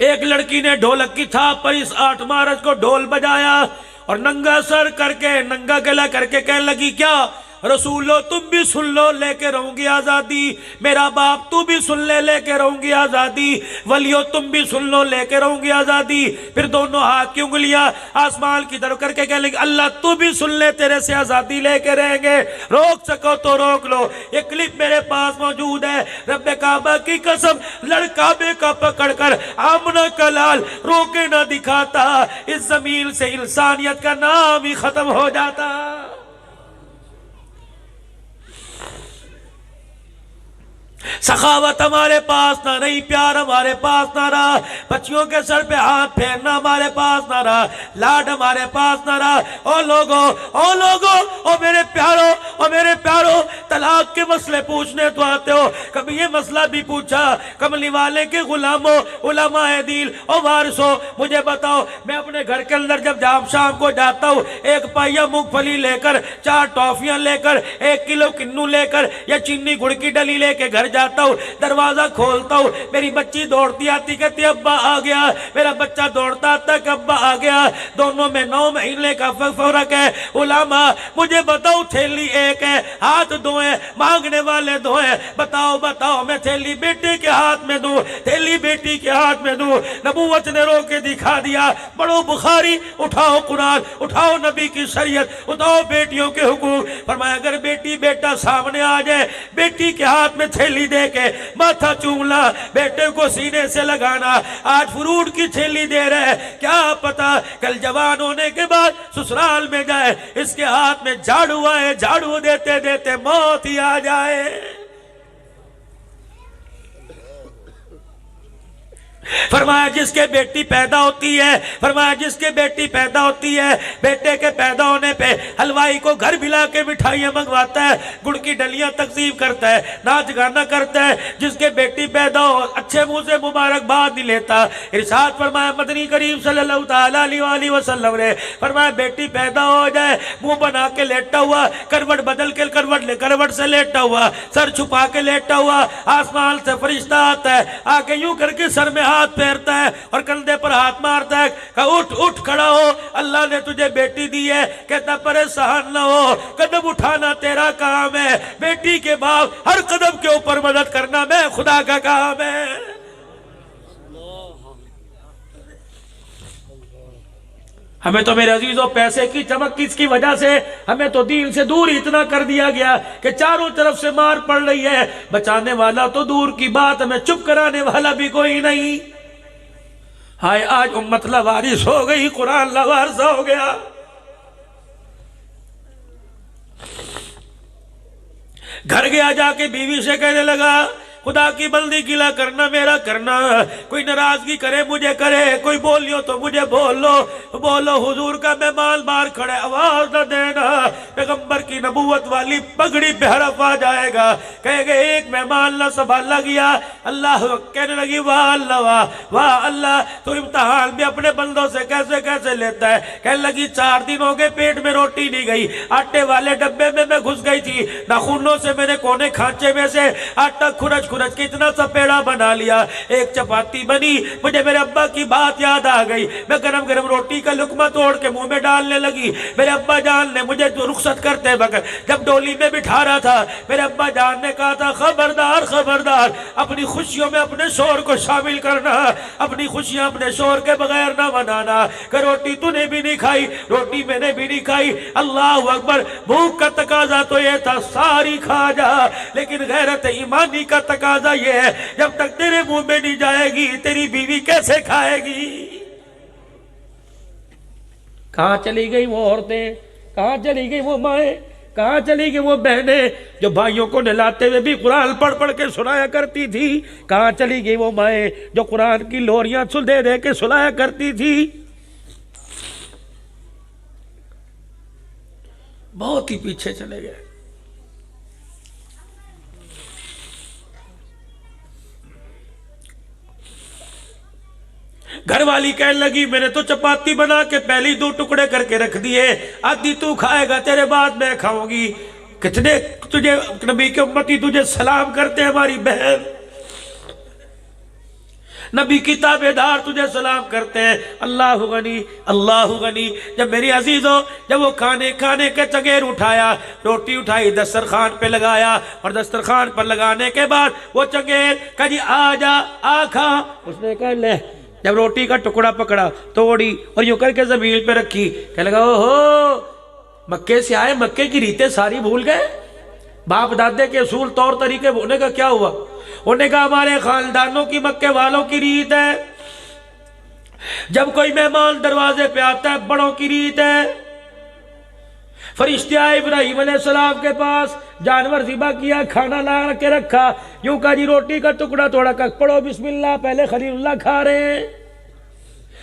ایک لڑکی نے ڈھولک کی تھاپ پر اس 8 مارچ کو ڈھول بجایا اور ننگا سر کر کے ننگا گلا کر کے کہنے لگی کیا رسولو تم بھی سن لو لے کے رہوں گی آزادی، میرا باپ تو بھی سن لے کے رہوں گی آزادی، ولیو تم بھی سن لو لے کے رہوں گی آزادی۔ پھر دونوں ہاتھ کی انگلیاں آسمان کی طرف کر کے کہنے لگی اللہ تو بھی سن لے تیرے سے آزادی لے کے رہیں گے، روک سکو تو روک لو۔ یہ کلپ میرے پاس موجود ہے، رب کعبہ کی قسم لڑکابے کا پکڑ کر آمنہ کا لال روکے نہ دکھاتا، اس زمین سے انسانیت کا نام ہی ختم ہو جاتا۔ سخاوت ہمارے پاس نہ رہی، پیار ہمارے پاس نہ رہا، بچیوں کے سر پہ ہاتھ پھیرنا ہمارے پاس نہ رہا، لاڈ ہمارے پاس نہ رہا۔ او لوگو او میرے پیارو طلاق کے مسئلے پوچھنے تو آتے ہو، کبھی یہ مسئلہ بھی پوچھا؟ کملی والے کے غلاموں، علماء دین او وارثو، مجھے بتاؤ میں اپنے گھر کے اندر جب شام کو جاتا ہوں، 1 پائیا مونگ پھلی لے کر، 4 ٹافیاں لے کر، 1 کلو کنو لے کر یا چینی گڑ کی ڈلی لے کے گھر جاتا ہوں، دروازہ کھولتا ہوں، میری بچی دوڑتی آتی کہتی ابا آ گیا، میرا بچہ دوڑتا آتا کہ ابا آ گیا، دونوں میں 9 مہینے کا فرق ہے۔ علماء مجھے بتاؤ تھیلی ایک ہے، ہاتھ 2 ہیں، مانگنے والے 2 ہیں، بتاؤ میں تھیلی بیٹے کے ہاتھ میں دوں، تھیلی بیٹی کے ہاتھ میں دوں؟ نبوت نے رو کے دکھا دیا، پڑھو بخاری، اٹھاؤ قرآن، اٹھاؤ نبی کی شریعت، اٹھاؤ بیٹیوں کے حقوق۔ فرمایا اگر بیٹی بیٹا سامنے آ جائے، بیٹی کے ہاتھ میں تھیلی دے کے ماتھا چومنا، بیٹے کو سینے سے لگانا۔ آج فروٹ کی تھیلی دے رہے، کیا پتا کل جوان ہونے کے بعد سسرال میں جائے، اس کے ہاتھ میں جھاڑو آئے، جھاڑو دیتے دیتے موت ہی آ جائے۔ فرمایا جس کے بیٹی پیدا ہوتی ہے، بیٹے کے پیدا ہونے پہ حلوائی کو گھر بلا کے مٹھائیاں منگواتا ہے، گڑ کی ڈلیاں تقسیم کرتا ہے، ناچ گانا کرتا ہے۔ جس کے بیٹی پیدا ہو اچھے منہ سے مبارکباد نہیں لیتا۔ ارشاد فرمایا مدنی کریم صلی اللہ تعالیٰ علیہ وسلم نے فرمایا بیٹی پیدا ہو جائے، منہ بنا کے لیٹا ہوا، کروٹ بدل کے کروٹ سے لیٹا ہوا، سر چھپا کے لیٹا ہوا، آسمان سے فرشتہ آتا ہے، آ کے یوں کر کے سر میں ہاتھ پھیرتا ہے اور کندھے پر ہاتھ مارتا ہے کہ اٹھ کھڑا ہو، اللہ نے تجھے بیٹی دی ہے۔ کہتا پریشان نہ ہو، قدم اٹھانا تیرا کام ہے، بیٹی کے باپ ہر قدم کے اوپر مدد کرنا میں خدا کا کام ہے۔ ہمیں تو میرے عزیزوں پیسے کی چمک کس کی وجہ سے ہمیں تو دین سے دور اتنا کر دیا گیا کہ چاروں طرف سے مار پڑ رہی ہے، بچانے والا تو دور کی بات، ہمیں چپ کرانے والا بھی کوئی نہیں۔ ہائے آج امت لوارث ہو گئی، قرآن لوارث ہو گیا۔ گھر گیا جا کے بیوی سے کہنے لگا خدا کی بندی گلا کرنا میرا کرنا، کوئی ناراضگی کرے مجھے کرے، کوئی بولیو تو مجھے بولو، حضور کا مہمان بار کھڑے آواز نہ دینا، پیغمبر کی نبوت والی پگڑی پہ حرف آ جائے گا، کہے گے ایک مہمان نہ سنبھالا گیا، اللہ کہنے لگی واہ اللہ تو امتحان بھی اپنے بندوں سے کیسے لیتا ہے۔ کہنے لگی 4 دن ہو گئے پیٹ میں روٹی نہیں گئی، آٹے والے ڈبے میں گھس گئی تھی، ناخنوں سے میں نے کونے کھانچے میں سے آٹا کھرچ کے اتنا سا پیڑا بنا لیا، ایک چپاتی بنی، مجھے میرے ابا کی بات یاد آ گئی، میں گرم روٹی کا لقمہ توڑ کے منہ میں ڈالنے لگی۔ میرے ابا جان نے مجھے رخصت کرتے وقت جب ڈولی میں بٹھا رہا تھا، میرے ابا جان نے کہا تھا خبردار اپنی خوشیوں میں اپنے شور کو شامل کرنا، اپنی خوشیاں اپنے شور کے بغیر نہ منانا، کہ روٹی تو نے بھی نہیں کھائی، روٹی میں نے بھی نہیں کھائی، اللہ اکبر۔ بھوک کا تقاضا تو یہ تھا ساری کھا جا، لیکن غیرت ایمانی کا تقاضا یہ ہے جب تک تیرے منہ میں نہیں جائے گی تیری بیوی کیسے کھائے گی؟ کہاں چلی گئی وہ عورتیں، کہاں چلی گئی وہ مائیں، کہاں چلی گئی وہ بہنیں جو بھائیوں کو نہلاتے ہوئے بھی قرآن پڑھ کے سنایا کرتی تھی؟ کہاں چلی گئی وہ مائیں جو قرآن کی لوریاں دے کے سنایا کرتی تھی؟ بہت ہی پیچھے چلے گئے۔ گھر والی کہنے لگی میں نے تو چپاتی بنا کے پہلی 2 ٹکڑے کر کے رکھ دیے، آدھی تو کھائے گا، تیرے بعد میں کھاؤں گی۔ کتنے تجھے نبی کے امتی تجھے سلام کرتے ہیں ہماری بہن۔ نبی کی تابعدار تجھے سلام کرتے ہیں، اللہ غنی اللہ غنی۔ جب میری عزیزوں، جب وہ کھانے کے چنگیر اٹھایا، روٹی اٹھائی، دسترخوان پہ لگایا، اور دسترخوان پر لگانے کے بعد وہ چنگیر کہا جی آ جا آ کھا، اس نے کہا لے، جب روٹی کا ٹکڑا پکڑا، توڑی اور یوں کر کے زمین پہ رکھی، کہنے لگا اوہو، مکے سے آئے، مکے کی ریتیں ساری بھول گئے، باپ دادے کے اصول طور طریقے ہونے کا کیا ہوا؟ انہوں نے کہا ہمارے خاندانوں کی، مکے والوں کی ریت ہے، جب کوئی مہمان دروازے پہ آتا ہے بڑوں کی ریت ہے۔ فرشتے آئے ابراہیم علیہ السلام کے پاس، جانور ذبح کیا، کھانا لا کے رکھا، یوں کہا جی روٹی کا ٹکڑا توڑا، کہ پڑھو بسم اللہ، پہلے خلیل اللہ کھا رہے ہیں۔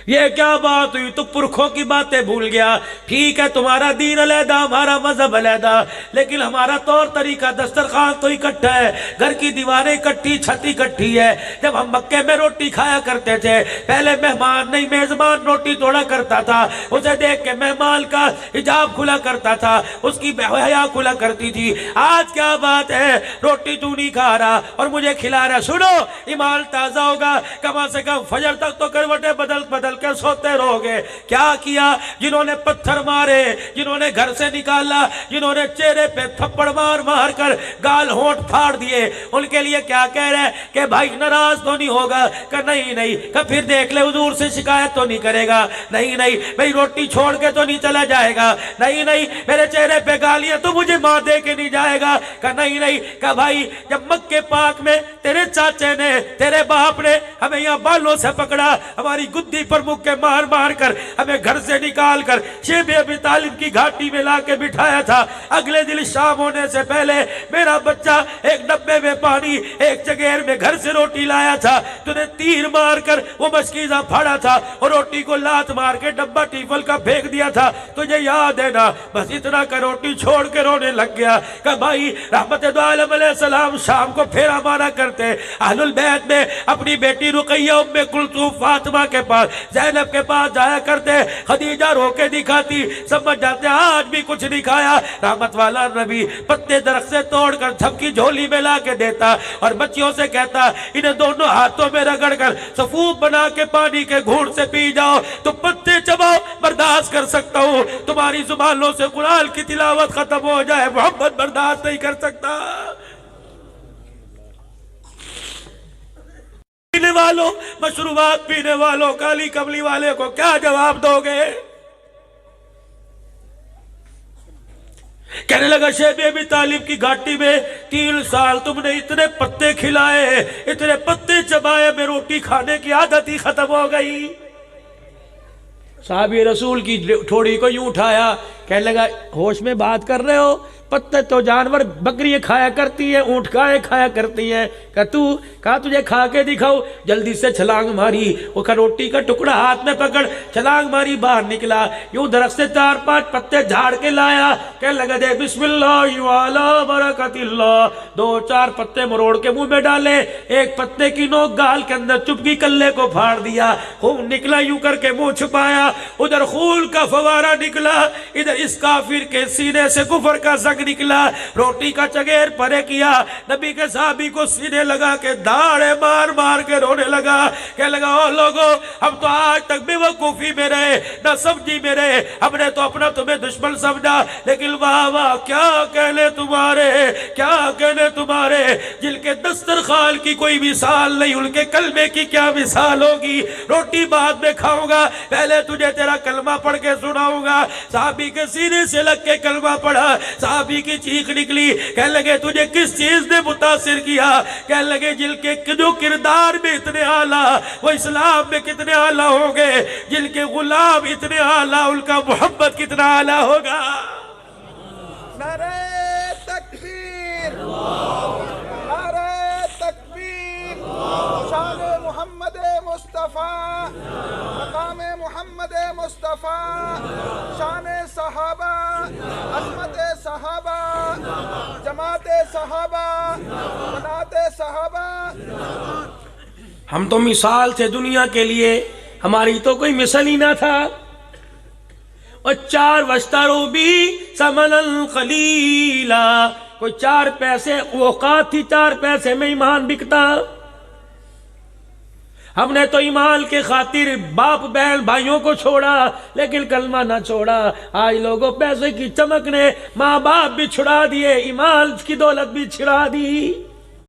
یہ کیا بات ہوئی؟ تو پرکھوں کی باتیں بھول گیا۔ ٹھیک ہے تمہارا دین علیحدہ، ہمارا مذہب علیحدہ، لیکن ہمارا طور طریقہ، دسترخوان تو اکٹھا ہے، گھر کی دیواریں اکٹھی، چھت اکٹھی ہے۔ جب ہم مکے میں روٹی کھایا کرتے تھے، پہلے مہمان نہیں میزبان روٹی توڑا کرتا تھا، اسے دیکھ کے مہمان کا حجاب کھلا کرتا تھا، اس کی حیا کھلا کرتی تھی۔ آج کیا بات ہے، روٹی تو نہیں کھا رہا اور مجھے کھلا رہا۔ سنو، ایمان تازہ ہوگا، کم سے کم فجر تک تو کروٹیں بدل کے سوتے رہو گے۔ کیا کیا؟ جنہوں نے پتھر مارے، جنہوں نے گھر سے نکالا، جنہوں نے چہرے پہ تھپڑ مار کر گال ہونٹ پھاڑ دیے، ان کے لیے کیا کہہ رہے ہیں کہ بھائی ناراض تو نہیں ہوگا؟ کہ نہیں، کہ پھر دیکھ لے حضور سے شکایت تو نہیں کرے گا؟ نہیں، بھائی روٹی چھوڑ کے تو نہیں چلا جائے گا؟ نہیں، میرے چہرے پہ گالیاں تو مجھے ماں دے کے نہیں جائے گا؟ کہ نہیں، کہ بھائی جب مکے پاک میں تیرے چاچے نے، تیرے باپ نے ہمیں یہاں بالوں سے پکڑا، ہماری گدی پر مکے مار کر ہمیں گھر سے نکال کر شیب ابی طالب کی گھاٹی میں لا کے بٹھایا تھا، اگلے دن شام ہونے سے پہلے میرا بچہ ایک ڈبے میں پانی، ایک چگیر میں گھر سے روٹی لایا تھا، تو نے تیر مار کر وہ مشکیزہ پھاڑا تھا اور روٹی کو لات مار کے ڈبہ ٹیفل کا پھینک دیا تھا، تجھے یاد ہے نا؟ بس اتنا کہ روٹی چھوڑ کے رونے لگ گیا۔ کہ بھائی رحمت دو عالم علیہ السلام شام کو پھیرا مارا کرتے، اہل البیت میں اپنی بیٹی رقیہ ام کلثوم فاطمہ کے پاس، زینب کے پاس جایا کرتے، خدیجہ رو کے دکھاتی، سمجھ جاتے آج بھی کچھ نہیں کھایا۔ رحمت والا نبی پتے درخت سے توڑ کر جھپکی جھولی میں لا کے دیتا اور بچیوں سے کہتا انہیں دونوں ہاتھوں میں رگڑ کر سفوف بنا کے پانی کے گھونٹ سے پی جاؤ، تو پتے چباؤ، برداشت کر سکتا ہوں، تمہاری زبانوں سے قرآن کی تلاوت ختم ہو جائے، محمد برداشت نہیں کر سکتا۔ پینے والوں، مشروبات پینے والوں، کالی کملی والے کو کیا جواب دو گے؟ کہنے لگا شیب ابی طالب کی گھاٹی میں 3 سال تم نے اتنے پتے کھلائے، اتنے پتے چبائے، میں روٹی کھانے کی عادت ہی ختم ہو گئی۔ صحابی رسول کی ٹھوڑی کو یوں اٹھایا، کہنے لگا ہوش میں بات کر رہے ہو؟ پتے تو جانور بکریاں کھایا کرتی ہیں، اونٹ کھایا کرتی ہیں، کہا تجھے کھا کے دکھاؤ۔ جلدی سے چھلانگ ماری، وہ روٹی کا ٹکڑا ہاتھ میں پکڑ، چھلانگ ماری، باہر نکلا، یوں درخت سے 4-5 پتے جھاڑ کے لایا، کہنے لگا دے بسم اللہ وعلی برکت اللہ، 2-4 پتے مروڑ کے منہ میں ڈالے، ایک پتے کی نوک گال کے اندر چپکی، کلے کو پھاڑ دیا، خون نکلا، یوں کر کے منہ چھپایا، ادھر خون کا فوارہ نکلا، ادھر اس کافر کے سینے سے کفر کا زنگ نکلا، روٹی کا چگیر پرے کیا، نبی کے صحابی کو سینے لگا کے داڑے مار کے رونے لگا، کہنے لگا او لوگو ہم تو آج تک بے وقوفی میں رہے، نہ سمجھی میں رہے، ہم نے تو اپنا تمہیں دشمن سمجھا، لیکن واہ کیا کہنے تمہارے جن کے دسترخوان کی کوئی مثال نہیں، ان کے کلمے کی کیا مثال ہوگی؟ روٹی بعد میں کھاؤں گا، پہلے تجھے تیرا کلمہ پڑھ کے سناؤں گا۔ صحابی کے سینے سے لگ کے کلمہ پڑھا، صحابی کی چیخ نکلی، کہنے لگے تجھے کس چیز نے متاثر کیا؟ کہنے لگے جن کے جو کردار میں اتنے اعلیٰ، وہ اسلام میں کتنے اعلیٰ ہوں گے، جن کے غلام اتنے اعلیٰ، ان کا محبت کتنا اعلیٰ ہوگا۔ نعرہ تکبیر، نعرہ تکبیر، شان محمد مصطفیٰ، مقام محمد مصطفیٰ، شان صحابہ، عظمت صحابہ، جماعت صحابہ، بنات صحابہ۔ ہم تو مثال تھے دنیا کے لیے، ہماری تو کوئی مثل ہی نہ تھا۔ اور 4 واشتروا بھی ثمنا قلیلا، کوئی 4 پیسے اوقات تھی، 4 پیسے میں ایمان بکتا۔ ہم نے تو ایمان کے خاطر باپ بہن بھائیوں کو چھوڑا لیکن کلمہ نہ چھوڑا. آج لوگوں پیسے کی چمک نے ماں باپ بھی چھڑا دیے, ایمان کی دولت بھی چھڑا دی.